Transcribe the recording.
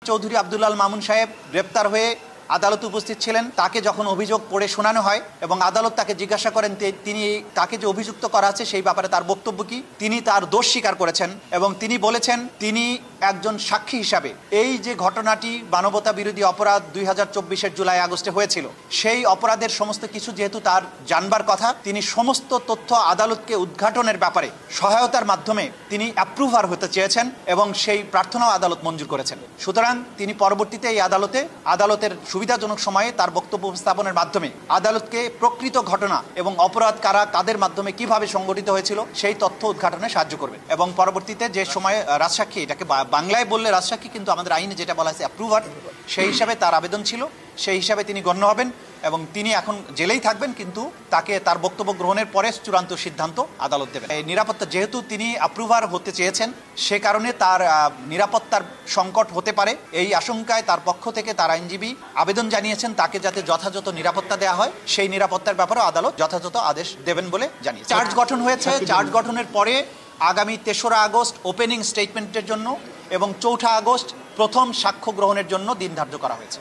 চৌধুরী আব্দুল আল মামুন সাহেব গ্রেপ্তার হয়ে আদালতে উপস্থিত ছিলেন। তাকে যখন অভিযোগ পড়ে শোনানো হয় এবং আদালত তাকে জিজ্ঞাসা করেন তিনি তাকে যে অভিযুক্ত করা আছে সেই ব্যাপারে তার বক্তব্য কি, তিনি তার দোষ স্বীকার করেছেন এবং তিনি বলেছেন তিনি একজন সাক্ষী হিসাবে এই যে ঘটনাটি মানবতা বিরোধী অপরাধ 2024-এর জুলাই আগস্টে হয়েছিল সেই অপরাধের সমস্ত কিছু যেহেতু তার জানবার কথা, তিনি সমস্ত তথ্য আদালতকে উদ্ঘাটনের ব্যাপারে সহায়তার মাধ্যমে তিনি অ্যাপ্রুভার হতে চেয়েছেন এবং সেই প্রার্থনাও আদালত মঞ্জুর করেছেন। সুতরাং তিনি পরবর্তীতে এই আদালতের সুবিধাজনক সময়ে তার বক্তব্য উপস্থাপনের মাধ্যমে আদালতকে প্রকৃত ঘটনা এবং অপরাধ কাদের মাধ্যমে কিভাবে সংগঠিত হয়েছিল সেই তথ্য উদ্ঘাটনে সাহায্য করবে এবং পরবর্তীতে যে সময়ে রাজসাক্ষী, এটাকে বাংলায় বললে রাজসাক্ষী কিন্তু আমাদের আইনে যেটা বলা আছে অ্যাপ্রুভার, সেই হিসাবে তার আবেদন ছিল, সেই হিসাবে তিনি গণ্য হবেন এবং তিনি এখন জেলেই থাকবেন, কিন্তু তাকে তার বক্তব্য গ্রহণের পরে চূড়ান্ত সিদ্ধান্ত আদালত দেবেন। এই নিরাপত্তা যেহেতু তিনি অ্যাপ্রুভার হতে চেয়েছেন সে কারণে তার নিরাপত্তার সংকট হতে পারে এই আশঙ্কায় তার পক্ষ থেকে তার আইনজীবী আবেদন জানিয়েছেন তাকে যাতে যথাযথ নিরাপত্তা দেওয়া হয়, সেই নিরাপত্তার ব্যাপারেও আদালত যথাযথ আদেশ দেবেন বলে জানিয়েছে। চার্জ গঠন হয়েছে, চার্জ গঠনের পরে আগামী 3রা আগস্ট ওপেনিং স্টেটমেন্টের জন্য এবং 4ঠা আগস্ট প্রথম সাক্ষ্য গ্রহণের জন্য দিন ধার্য করা হয়েছে।